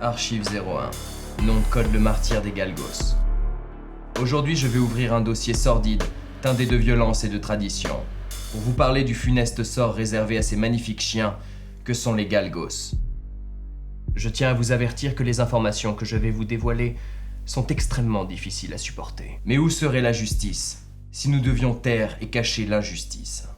Archive 01. Nom de code le martyr des Galgos. Aujourd'hui, je vais ouvrir un dossier sordide, teindé de violence et de tradition, pour vous parler du funeste sort réservé à ces magnifiques chiens que sont les Galgos. Je tiens à vous avertir que les informations que je vais vous dévoiler sont extrêmement difficiles à supporter. Mais où serait la justice si nous devions taire et cacher l'injustice?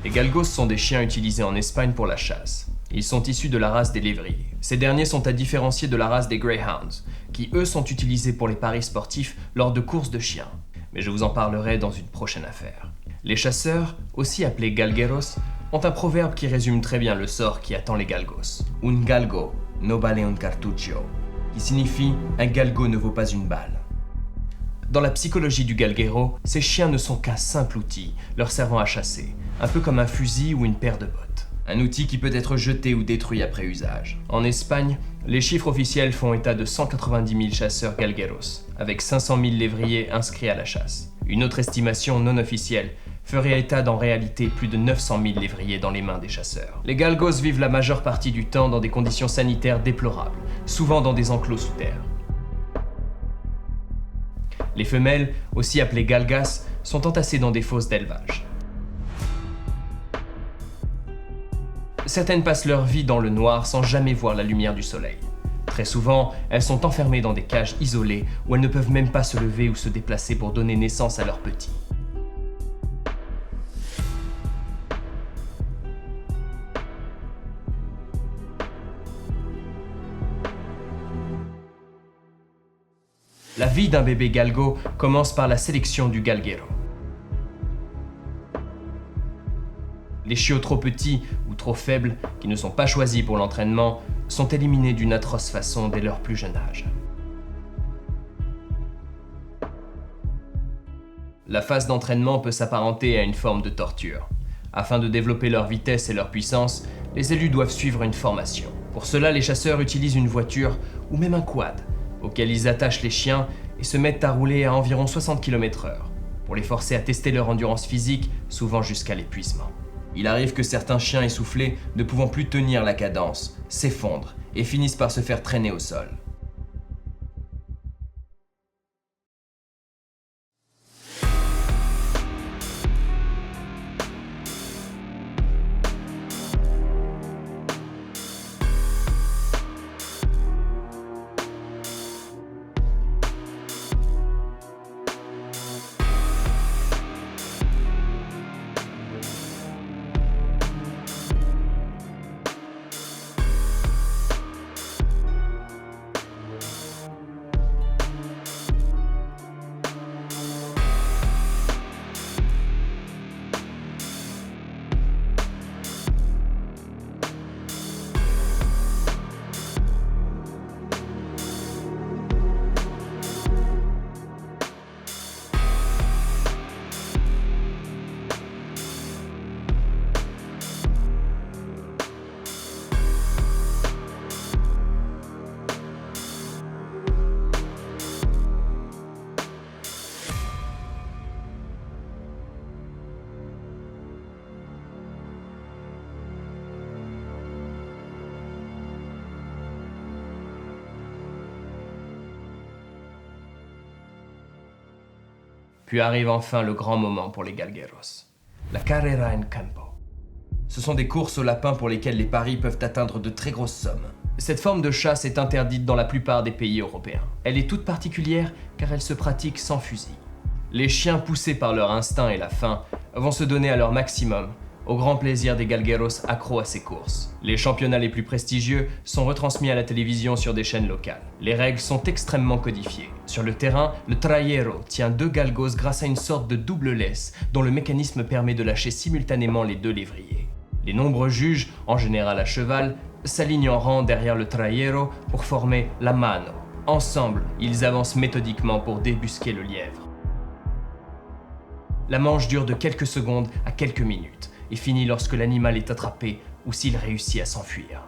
Les Galgos sont des chiens utilisés en Espagne pour la chasse. Ils sont issus de la race des lévriers. Ces derniers sont à différencier de la race des Greyhounds, qui eux sont utilisés pour les paris sportifs lors de courses de chiens. Mais je vous en parlerai dans une prochaine affaire. Les chasseurs, aussi appelés galgueros, ont un proverbe qui résume très bien le sort qui attend les Galgos. Un galgo no vale un cartucho, qui signifie « un galgo ne vaut pas une balle ». Dans la psychologie du galguero, ces chiens ne sont qu'un simple outil, leur servant à chasser, un peu comme un fusil ou une paire de bottes. Un outil qui peut être jeté ou détruit après usage. En Espagne, les chiffres officiels font état de 190 000 chasseurs galgueros, avec 500 000 lévriers inscrits à la chasse. Une autre estimation non officielle ferait état d'en réalité plus de 900 000 lévriers dans les mains des chasseurs. Les galgos vivent la majeure partie du temps dans des conditions sanitaires déplorables, souvent dans des enclos sous terre. Les femelles, aussi appelées galgas, sont entassées dans des fosses d'élevage. Certaines passent leur vie dans le noir sans jamais voir la lumière du soleil. Très souvent, elles sont enfermées dans des cages isolées où elles ne peuvent même pas se lever ou se déplacer pour donner naissance à leurs petits. La vie d'un bébé galgo commence par la sélection du galguero. Les chiots trop petits ou trop faibles, qui ne sont pas choisis pour l'entraînement, sont éliminés d'une atroce façon dès leur plus jeune âge. La phase d'entraînement peut s'apparenter à une forme de torture. Afin de développer leur vitesse et leur puissance, les élus doivent suivre une formation. Pour cela, les chasseurs utilisent une voiture ou même un quad, auquel ils attachent les chiens et se mettent à rouler à environ 60 km/h, pour les forcer à tester leur endurance physique, souvent jusqu'à l'épuisement. Il arrive que certains chiens essoufflés, ne pouvant plus tenir la cadence, s'effondrent et finissent par se faire traîner au sol. Puis arrive enfin le grand moment pour les galgueros, la carrera en campo. Ce sont des courses aux lapins pour lesquelles les paris peuvent atteindre de très grosses sommes. Cette forme de chasse est interdite dans la plupart des pays européens. Elle est toute particulière car elle se pratique sans fusil. Les chiens poussés par leur instinct et la faim vont se donner à leur maximum, au grand plaisir des galgueros accros à ces courses. Les championnats les plus prestigieux sont retransmis à la télévision sur des chaînes locales. Les règles sont extrêmement codifiées. Sur le terrain, le traiero tient deux galgos grâce à une sorte de double laisse dont le mécanisme permet de lâcher simultanément les deux lévriers. Les nombreux juges, en général à cheval, s'alignent en rang derrière le traiero pour former la mano. Ensemble, ils avancent méthodiquement pour débusquer le lièvre. La manche dure de quelques secondes à quelques minutes et finit lorsque l'animal est attrapé ou s'il réussit à s'enfuir.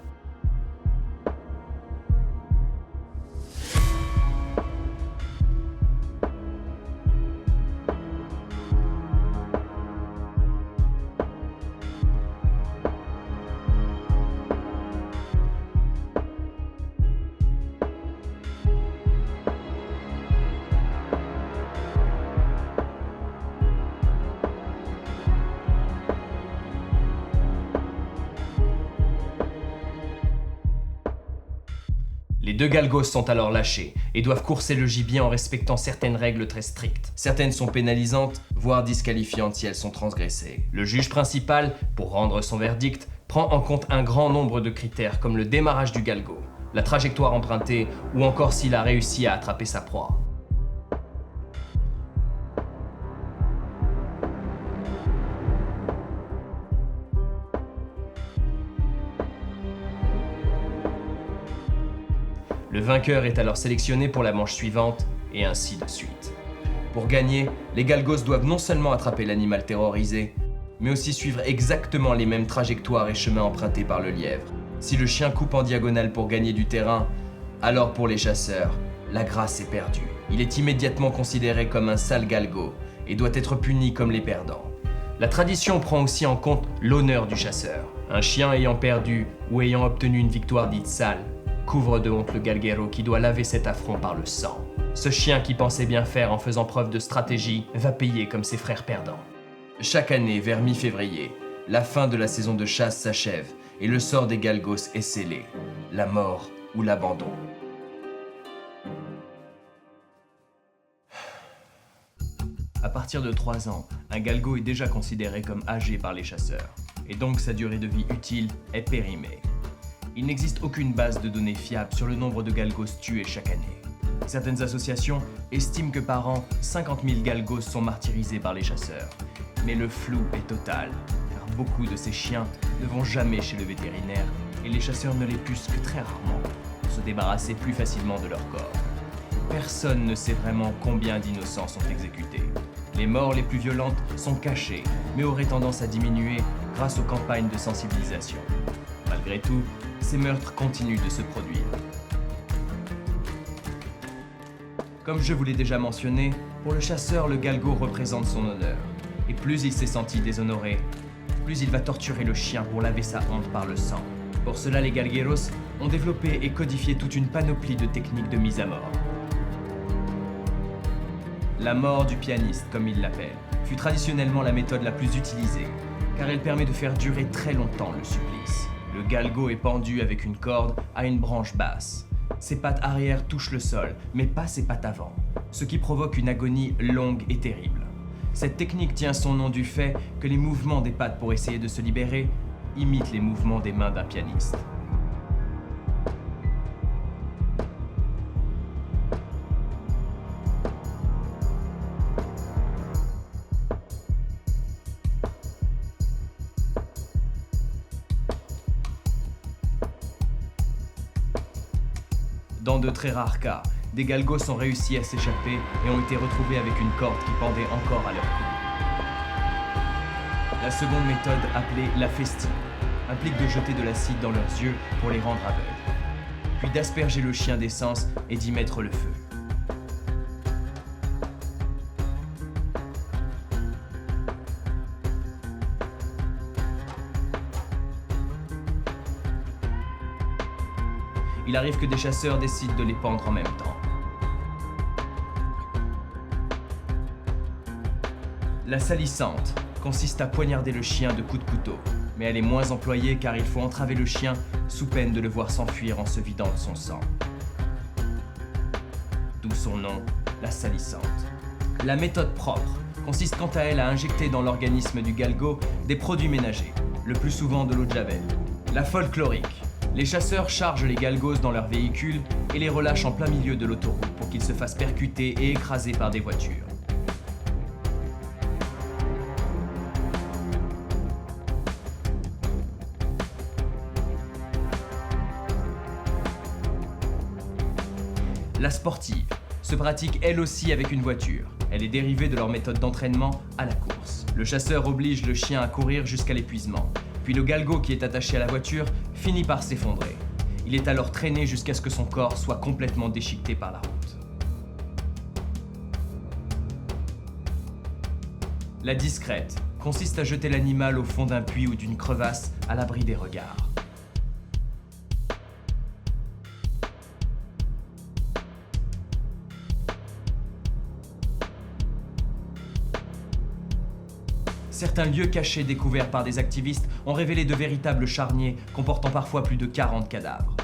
Les 2 galgos sont alors lâchés et doivent courser le gibier en respectant certaines règles très strictes. Certaines sont pénalisantes, voire disqualifiantes si elles sont transgressées. Le juge principal, pour rendre son verdict, prend en compte un grand nombre de critères comme le démarrage du galgo, la trajectoire empruntée ou encore s'il a réussi à attraper sa proie. Le vainqueur est alors sélectionné pour la manche suivante, et ainsi de suite. Pour gagner, les galgos doivent non seulement attraper l'animal terrorisé, mais aussi suivre exactement les mêmes trajectoires et chemins empruntés par le lièvre. Si le chien coupe en diagonale pour gagner du terrain, alors pour les chasseurs, la grâce est perdue. Il est immédiatement considéré comme un sale galgo et doit être puni comme les perdants. La tradition prend aussi en compte l'honneur du chasseur. Un chien ayant perdu ou ayant obtenu une victoire dite sale couvre de honte le galguero qui doit laver cet affront par le sang. Ce chien qui pensait bien faire en faisant preuve de stratégie va payer comme ses frères perdants. Chaque année, vers mi-février, la fin de la saison de chasse s'achève et le sort des galgos est scellé, la mort ou l'abandon. À partir de 3 ans, un galgo est déjà considéré comme âgé par les chasseurs, et donc sa durée de vie utile est périmée. Il n'existe aucune base de données fiable sur le nombre de galgos tués chaque année. Certaines associations estiment que par an, 50 000 galgos sont martyrisés par les chasseurs. Mais le flou est total, car beaucoup de ces chiens ne vont jamais chez le vétérinaire et les chasseurs ne les pucent que très rarement pour se débarrasser plus facilement de leur corps. Personne ne sait vraiment combien d'innocents sont exécutés. Les morts les plus violentes sont cachées, mais auraient tendance à diminuer grâce aux campagnes de sensibilisation. Malgré tout, ces meurtres continuent de se produire. Comme je vous l'ai déjà mentionné, pour le chasseur, le galgo représente son honneur. Et plus il s'est senti déshonoré, plus il va torturer le chien pour laver sa honte par le sang. Pour cela, les galgueros ont développé et codifié toute une panoplie de techniques de mise à mort. La mort du pianiste, comme ils l'appellent, fut traditionnellement la méthode la plus utilisée, car elle permet de faire durer très longtemps le supplice. Le galgo est pendu avec une corde à une branche basse. Ses pattes arrière touchent le sol, mais pas ses pattes avant, ce qui provoque une agonie longue et terrible. Cette technique tient son nom du fait que les mouvements des pattes pour essayer de se libérer imitent les mouvements des mains d'un pianiste. Dans de très rares cas, des galgos ont réussi à s'échapper et ont été retrouvés avec une corde qui pendait encore à leur cou. La seconde méthode, appelée la festi, implique de jeter de l'acide dans leurs yeux pour les rendre aveugles, puis d'asperger le chien d'essence et d'y mettre le feu. Il arrive que des chasseurs décident de les pendre en même temps. La salissante consiste à poignarder le chien de coups de couteau, mais elle est moins employée car il faut entraver le chien sous peine de le voir s'enfuir en se vidant de son sang. D'où son nom, la salissante. La méthode propre consiste quant à elle à injecter dans l'organisme du galgo des produits ménagers, le plus souvent de l'eau de javel. La folklorique. Les chasseurs chargent les galgos dans leurs véhicules et les relâchent en plein milieu de l'autoroute pour qu'ils se fassent percuter et écraser par des voitures. La sportive se pratique elle aussi avec une voiture. Elle est dérivée de leur méthode d'entraînement à la course. Le chasseur oblige le chien à courir jusqu'à l'épuisement. Puis le galgo qui est attaché à la voiture finit par s'effondrer. Il est alors traîné jusqu'à ce que son corps soit complètement déchiqueté par la route. La discrète consiste à jeter l'animal au fond d'un puits ou d'une crevasse à l'abri des regards. Certains lieux cachés découverts par des activistes ont révélé de véritables charniers comportant parfois plus de 40 cadavres.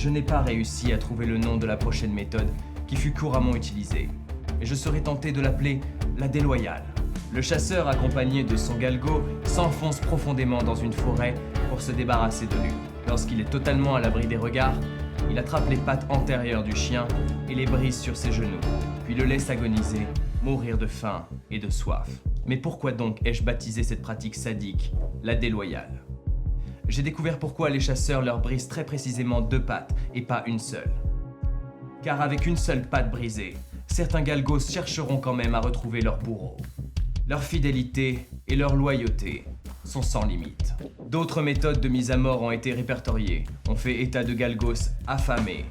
je n'ai pas réussi à trouver le nom de la prochaine méthode qui fut couramment utilisée, et je serais tenté de l'appeler la déloyale. Le chasseur, accompagné de son galgo, s'enfonce profondément dans une forêt pour se débarrasser de lui. Lorsqu'il est totalement à l'abri des regards, il attrape les pattes antérieures du chien et les brise sur ses genoux, puis le laisse agoniser, mourir de faim et de soif. Mais pourquoi donc ai-je baptisé cette pratique sadique la déloyale? J'ai découvert pourquoi les chasseurs leur brisent très précisément 2 pattes et pas une seule. Car avec une seule patte brisée, certains galgos chercheront quand même à retrouver leur bourreau. Leur fidélité et leur loyauté sont sans limite. D'autres méthodes de mise à mort ont été répertoriées. On fait état de galgos affamés,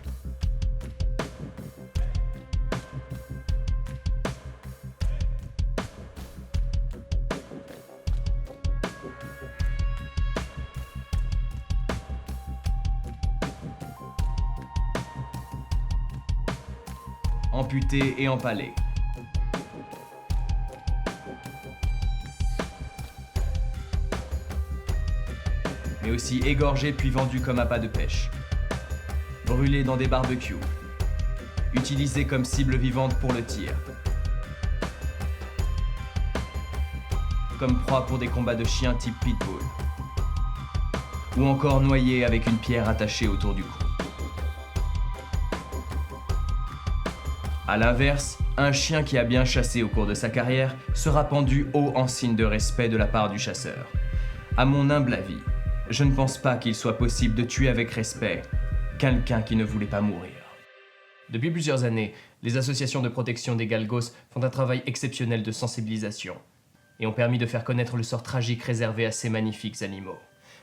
amputés et empalés. Mais aussi égorgés puis vendus comme appât de pêche. Brûlés dans des barbecues. Utilisés comme cible vivante pour le tir. Comme proie pour des combats de chiens type pitbull. Ou encore noyés avec une pierre attachée autour du cou. A l'inverse, un chien qui a bien chassé au cours de sa carrière sera pendu haut en signe de respect de la part du chasseur. À mon humble avis, je ne pense pas qu'il soit possible de tuer avec respect quelqu'un qui ne voulait pas mourir. Depuis plusieurs années, les associations de protection des galgos font un travail exceptionnel de sensibilisation et ont permis de faire connaître le sort tragique réservé à ces magnifiques animaux.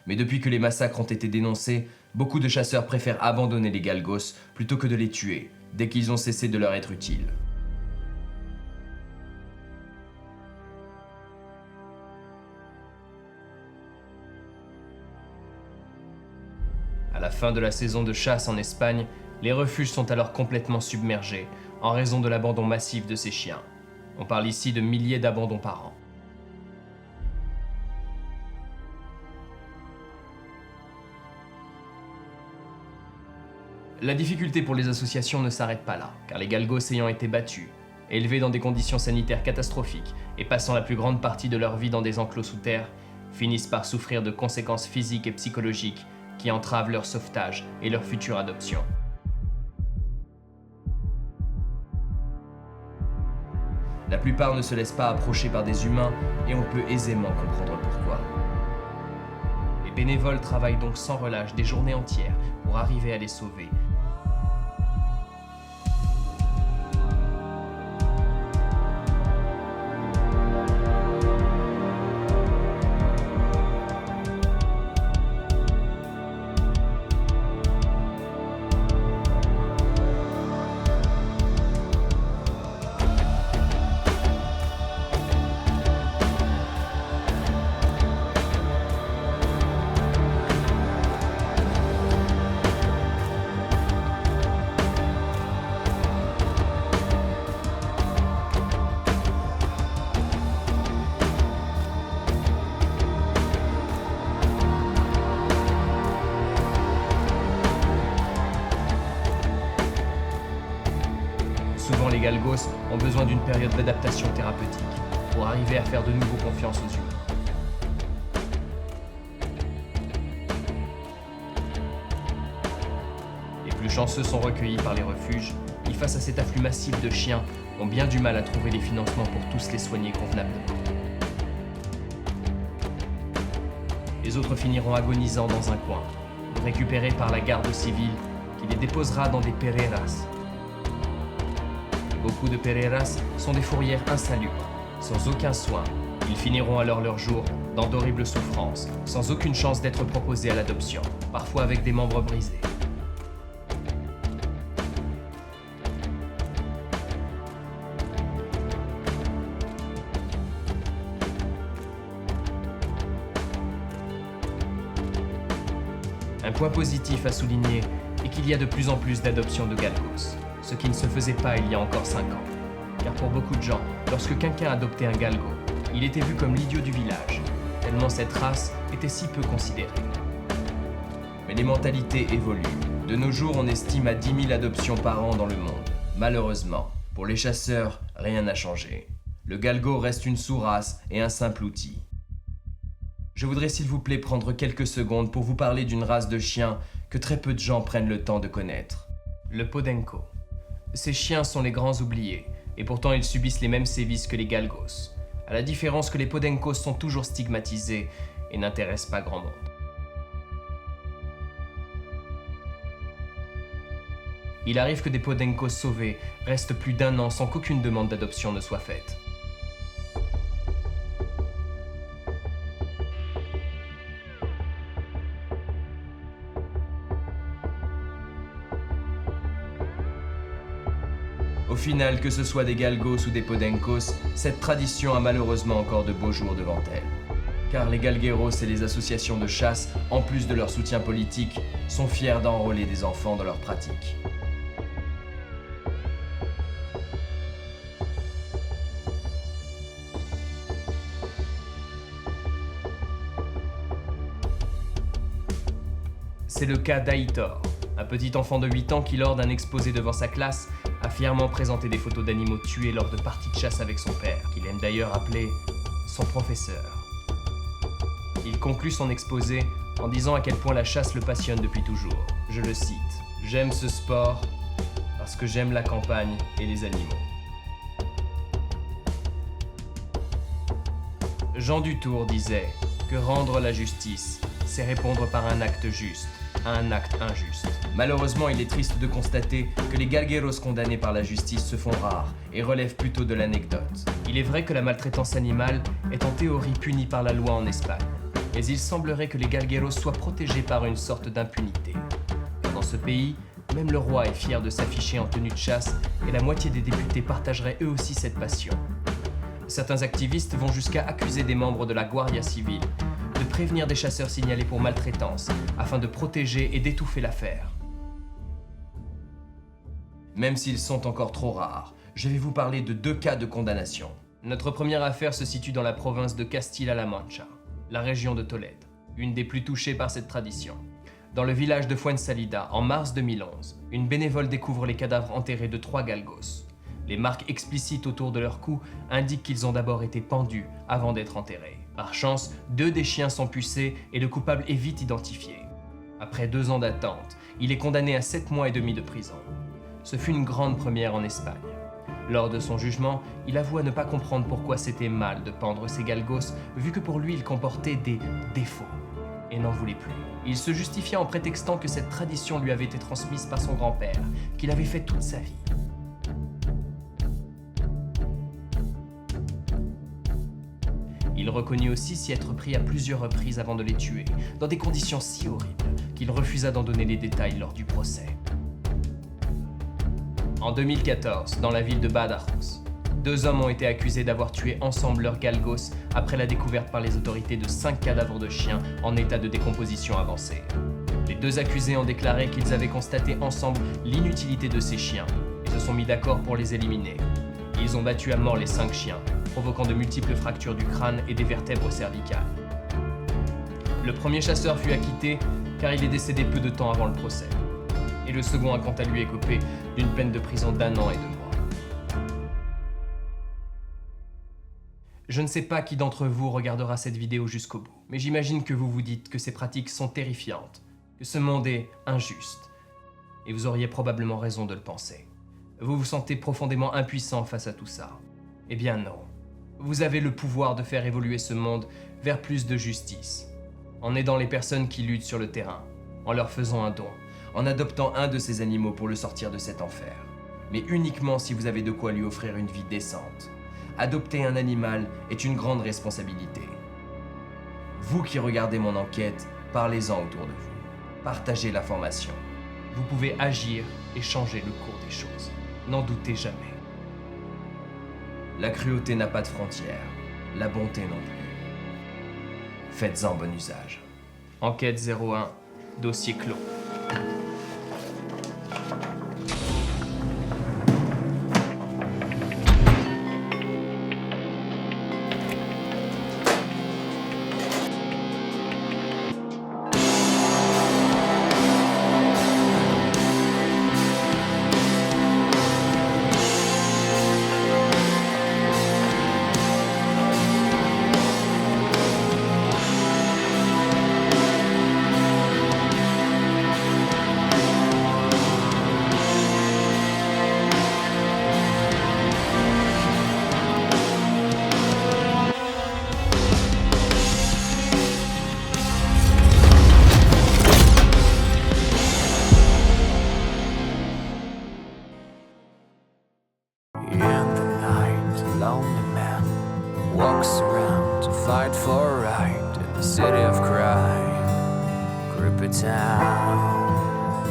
Mais depuis que les massacres ont été dénoncés, beaucoup de chasseurs préfèrent abandonner les galgos plutôt que de les tuer dès qu'ils ont cessé de leur être utiles. À la fin de la saison de chasse en Espagne, les refuges sont alors complètement submergés en raison de l'abandon massif de ces chiens. On parle ici de milliers d'abandons par an. La difficulté pour les associations ne s'arrête pas là, car les galgos ayant été battus, élevés dans des conditions sanitaires catastrophiques et passant la plus grande partie de leur vie dans des enclos sous terre, finissent par souffrir de conséquences physiques et psychologiques qui entravent leur sauvetage et leur future adoption. La plupart ne se laissent pas approcher par des humains et on peut aisément comprendre pourquoi. Les bénévoles travaillent donc sans relâche des journées entières pour arriver à les sauver. Souvent, les galgos ont besoin d'une période d'adaptation thérapeutique pour arriver à faire de nouveau confiance aux humains. Les plus chanceux sont recueillis par les refuges qui, face à cet afflux massif de chiens, ont bien du mal à trouver les financements pour tous les soigner convenablement. Les autres finiront agonisant dans un coin, récupérés par la garde civile qui les déposera dans des pereiras. Beaucoup de pereiras sont des fourrières insalubres, sans aucun soin. Ils finiront alors leur jour dans d'horribles souffrances, sans aucune chance d'être proposés à l'adoption, parfois avec des membres brisés. Un point positif à souligner est qu'il y a de plus en plus d'adoptions de galgos, ce qui ne se faisait pas il y a encore 5 ans. Car pour beaucoup de gens, lorsque quelqu'un adoptait un galgo, il était vu comme l'idiot du village, tellement cette race était si peu considérée. Mais les mentalités évoluent. De nos jours, on estime à 10 000 adoptions par an dans le monde. Malheureusement, pour les chasseurs, rien n'a changé. Le galgo reste une sous-race et un simple outil. Je voudrais s'il vous plaît prendre quelques secondes pour vous parler d'une race de chiens que très peu de gens prennent le temps de connaître. Le Podenco. Ces chiens sont les grands oubliés, et pourtant ils subissent les mêmes sévices que les galgos, à la différence que les Podencos sont toujours stigmatisés et n'intéressent pas grand monde. Il arrive que des Podencos sauvés restent plus d'1 an sans qu'aucune demande d'adoption ne soit faite. Au final, que ce soit des galgos ou des Podencos, cette tradition a malheureusement encore de beaux jours devant elle. Car les galgueros et les associations de chasse, en plus de leur soutien politique, sont fiers d'enrôler des enfants dans leurs pratiques. C'est le cas d'Aitor, un petit enfant de 8 ans qui, lors d'un exposé devant sa classe, a fièrement présenté des photos d'animaux tués lors de parties de chasse avec son père, qu'il aime d'ailleurs appeler son professeur. Il conclut son exposé en disant à quel point la chasse le passionne depuis toujours. Je le cite, « J'aime ce sport parce que j'aime la campagne et les animaux. » Jean Dutour disait que rendre la justice, c'est répondre par un acte juste à un acte injuste. Malheureusement, il est triste de constater que les galgueros condamnés par la justice se font rares et relèvent plutôt de l'anecdote. Il est vrai que la maltraitance animale est en théorie punie par la loi en Espagne, mais il semblerait que les galgueros soient protégés par une sorte d'impunité. Car dans ce pays, même le roi est fier de s'afficher en tenue de chasse et la moitié des députés partageraient eux aussi cette passion. Certains activistes vont jusqu'à accuser des membres de la Guardia Civile de prévenir des chasseurs signalés pour maltraitance afin de protéger et d'étouffer l'affaire. Même s'ils sont encore trop rares, je vais vous parler de 2 cas de condamnation. Notre première affaire se situe dans la province de Castilla-La Mancha, la région de Tolède, une des plus touchées par cette tradition. Dans le village de Fuensalida, en mars 2011, une bénévole découvre les cadavres enterrés de 3 galgos. Les marques explicites autour de leur cou indiquent qu'ils ont d'abord été pendus avant d'être enterrés. Par chance, 2 des chiens sont pucés et le coupable est vite identifié. Après 2 ans d'attente, il est condamné à 7 mois et demi de prison. Ce fut une grande première en Espagne. Lors de son jugement, il avoua ne pas comprendre pourquoi c'était mal de pendre ses galgos, vu que pour lui ils comportaient des défauts, et n'en voulait plus. Il se justifia en prétextant que cette tradition lui avait été transmise par son grand-père, qu'il avait fait toute sa vie. Il reconnut aussi s'y être pris à plusieurs reprises avant de les tuer, dans des conditions si horribles qu'il refusa d'en donner les détails lors du procès. En 2014, dans la ville de Badajoz, 2 hommes ont été accusés d'avoir tué ensemble leurs galgos après la découverte par les autorités de 5 cadavres de chiens en état de décomposition avancée. Les 2 accusés ont déclaré qu'ils avaient constaté ensemble l'inutilité de ces chiens et se sont mis d'accord pour les éliminer. Ils ont battu à mort les 5 chiens, provoquant de multiples fractures du crâne et des vertèbres cervicales. Le premier chasseur fut acquitté car il est décédé peu de temps avant le procès. Et le second a quant à lui écopé d'une peine de prison d'1 an et 2 mois. Je ne sais pas qui d'entre vous regardera cette vidéo jusqu'au bout, mais j'imagine que vous vous dites que ces pratiques sont terrifiantes, que ce monde est injuste, et vous auriez probablement raison de le penser. Vous vous sentez profondément impuissant face à tout ça. Eh bien non. Vous avez le pouvoir de faire évoluer ce monde vers plus de justice, en aidant les personnes qui luttent sur le terrain, en leur faisant un don, en adoptant un de ces animaux pour le sortir de cet enfer. Mais uniquement si vous avez de quoi lui offrir une vie décente. Adopter un animal est une grande responsabilité. Vous qui regardez mon enquête, parlez-en autour de vous. Partagez l'information. Vous pouvez agir et changer le cours des choses. N'en doutez jamais. La cruauté n'a pas de frontières, la bonté non plus. Faites-en bon usage. Enquête 01, dossier clos. Town.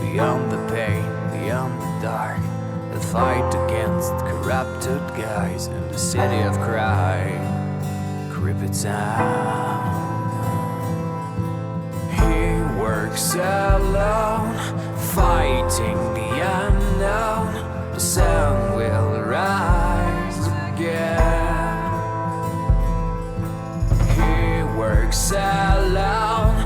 Beyond the pain, beyond the dark, the fight against corrupted guys in the city of crime, Creepy Town. He works alone, fighting the unknown. The sun will rise again. He works alone,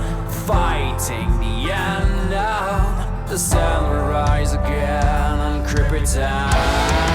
fighting the unknown. The sun will rise again on Creepy Town.